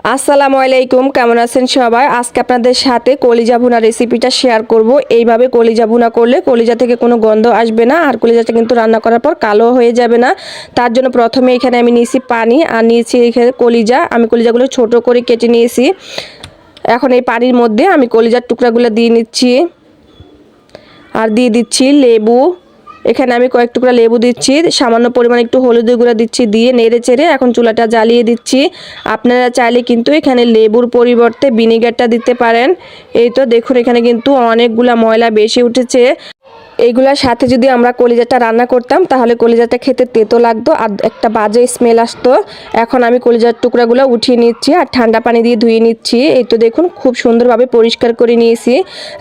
আসসালামু আলাইকুম, কেমন আছেন সবাই? আজকে আপনাদের সাথে কলিজা ভুনা রেসিপিটা শেয়ার করব। এইভাবে কলিজা ভুনা করলে কলিজা থেকে কোনো গন্ধ আসবে না, আর কলিজাটা কিন্তু রান্না করার পর কালো হয়ে যাবে না। তার জন্য প্রথমে এখানে আমি নিয়েছি পানি, আর নিয়েছি এখানে কলিজা। আমি কলিজাগুলো ছোট করে কেটে নিয়েছি। এখন এই পানির মধ্যে আমি কলিজার টুকরাগুলো দিয়ে নিচ্ছি, আর দিয়ে দিচ্ছি লেবু। এখানে আমি কয়েক টুকরা লেবু দিচ্ছি, সামান্য পরিমাণে একটু হলুদের গুঁড়া দিচ্ছি, দিয়ে নেড়ে চেড়ে এখন চুলাটা জ্বালিয়ে দিচ্ছি। আপনারা চাইলে কিন্তু এখানে লেবুর পরিবর্তে ভিনেগারটা দিতে পারেন। এই তো দেখুন, এখানে কিন্তু অনেকগুলা ময়লা বেশি উঠেছে। এইগুলার সাথে যদি আমরা কলিজাটা রান্না করতাম তাহলে কলিজাটা খেতে তেতো লাগতো আর একটা বাজে স্মেল আসতো। এখন আমি কলিজার টুকরাগুলো উঠিয়ে নিচ্ছি আর ঠান্ডা পানি দিয়ে ধুয়ে নিচ্ছি। এই তো দেখুন, খুব সুন্দরভাবে পরিষ্কার করে নিয়েছি।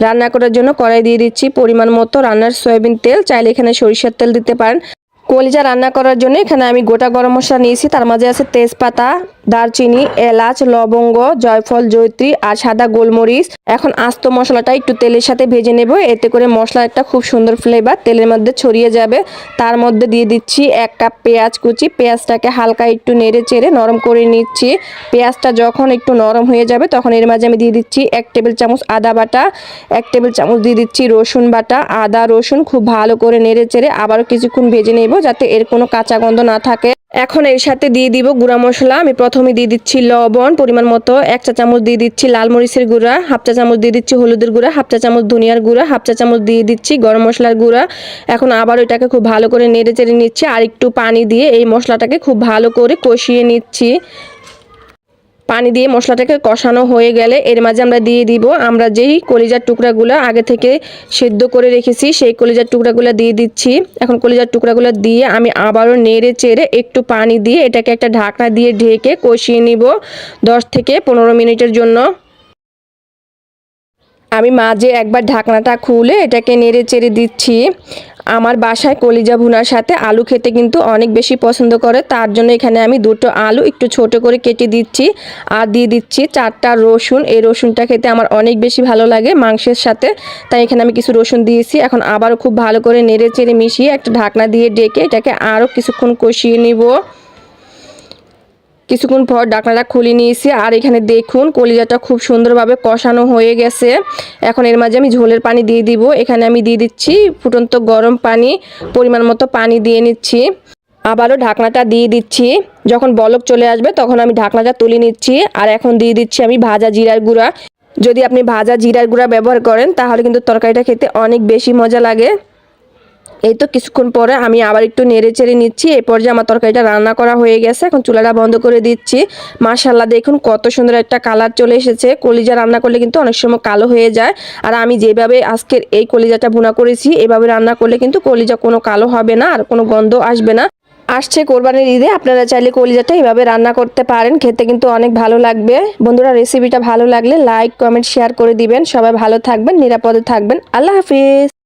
রান্না করার জন্য কড়াই দিয়ে দিচ্ছি পরিমাণ মতো রান্নার সয়াবিন তেল, চাইলে এখানে সরিষার তেল দিতে পারেন। কলিজা রান্না করার জন্য এখানে আমি গোটা গরম মশলা নিয়েছি, তার মাঝে আছে তেজপাতা, দারচিনি, এলাচ, লবঙ্গ, জয়ফল, জয়ত্রী আর সাদা গোলমরিচ। এখন আস্ত মশলাটা একটু তেলের সাথে ভেজে নেব, এতে করে মশলার একটা খুব সুন্দর ফ্লেভার তেলের মধ্যে ছড়িয়ে যাবে। তার মধ্যে দিয়ে দিচ্ছি 1 কাপ পেঁয়াজ কুচি। পেঁয়াজটাকে হালকা একটু নেড়ে চেড়ে নরম করে নিচ্ছি। পেঁয়াজটা যখন একটু নরম হয়ে যাবে তখন এর মাঝে আমি দিয়ে দিচ্ছি 1 টেবিল চামচ আদা বাটা, 1 টেবিল চামচ দিয়ে দিচ্ছি রসুন বাটা। আদা রসুন খুব ভালো করে নেড়ে চেড়ে আবারও কিছুক্ষণ ভেজে নেব, যাতে এর কোনো কাঁচা গন্ধ না থাকে। এখন এর সাথে দিয়ে দিব গুঁড়া মশলা। আমি প্রথমে দিয়ে দিচ্ছি লবণ পরিমাণ মতো, 1 চা চামচ দিয়ে দিচ্ছি লাল মরিচের গুঁড়া, 1/2 চা চামচ দিয়ে দিচ্ছি হলুদের গুঁড়া, 1/2 চা চামচ ধনিয়ার গুঁড়া, 1/2 চা চামচ দিয়ে দিচ্ছি গরম মশলার গুঁড়া। এখন আবার এটাকে খুব ভালো করে নেড়ে চেড়ে নিচ্ছি, আর একটু পানি দিয়ে এই মশলাটাকে খুব ভালো করে কষিয়ে নিচ্ছি। পানি দিয়ে মশলাটাকে কষানো হয়ে গেলে এর মাঝে আমরা দিয়ে দিব আমরা যেই কলিজার টুকরাগুলো আগে থেকে সেদ্ধ করে রেখেছি, সেই কলিজার টুকরাগুলো দিয়ে দিচ্ছি। এখন কলিজার টুকরাগুলো দিয়ে আমি আবারও নেড়ে চেড়ে একটু পানি দিয়ে এটাকে একটা ঢাকনা দিয়ে ঢেকে কষিয়ে নিব 10 থেকে 15 মিনিটের জন্য। আমি মাঝে একবার ঢাকনাটা খুলে এটাকে নেড়ে চেড়ে দিচ্ছি। আমার বাসায় কলিজা ভুনার সাথে আলু খেতে কিন্তু অনেক বেশি পছন্দ করে, তার জন্য এখানে আমি 2টো আলু একটু ছোট করে কেটে দিচ্ছি, আর দিয়ে দিচ্ছি 4টা রসুন। এই রসুনটা খেতে আমার অনেক বেশি ভালো লাগে মাংসের সাথে, তাই এখানে আমি কিছু রসুন দিয়েছি। এখন আবারও খুব ভালো করে নেড়ে চেড়ে মিশিয়ে একটা ঢাকনা দিয়ে ডেকে এটাকে আরও কিছুক্ষণ কষিয়ে নিব। কিছুক্ষণ পর ঢাকনাটা খুলে নিয়েছি, আর এখানে দেখুন কলিজাটা খুব সুন্দরভাবে কষানো হয়ে গেছে। এখন এর মাঝে আমি ঝোলের পানি দিয়ে দিব। এখানে আমি দিয়ে দিচ্ছি ফুটন্ত গরম পানি, পরিমাণ মতো পানি দিয়ে নিচ্ছি। আবারও ঢাকনাটা দিয়ে দিচ্ছি। যখন বলক চলে আসবে তখন আমি ঢাকনাটা তুলে নিচ্ছি, আর এখন দিয়ে দিচ্ছি আমি ভাজা জিরার গুঁড়া। যদি আপনি ভাজা জিরার গুঁড়া ব্যবহার করেন তাহলে কিন্তু তরকারিটা খেতে অনেক বেশি মজা লাগে। এই তো কিছুক্ষণ পরে আমি আবার একটু নেড়ে চেড়ে নিচ্ছি। এই পর্যায়ে আমার তরকারিটা রান্না করা হয়ে গেছে। এখন চুলাটা বন্ধ করে দিচ্ছি। মাশাআল্লাহ, দেখুন কত সুন্দর একটা কালার চলে এসেছে। কলিজা রান্না করলে কিন্তু অনেক সময় কালো হয়ে যায়, আর আমি যেভাবে আজকের এই কলিজাটা ভুনা করেছি এভাবে রান্না করলে কিন্তু কলিজা কোনো কালো হবে না, আর কোনো গন্ধ আসবে না। আসছে কোরবানির ঈদে, আপনারা চাইলে কলিজাটা এভাবে রান্না করতে পারেন, খেতে কিন্তু অনেক ভালো লাগবে। বন্ধুরা, রেসিপিটা ভালো লাগলে লাইক কমেন্ট শেয়ার করে দিবেন। সবাই ভালো থাকবেন, নিরাপদে থাকবেন। আল্লাহ হাফিজ।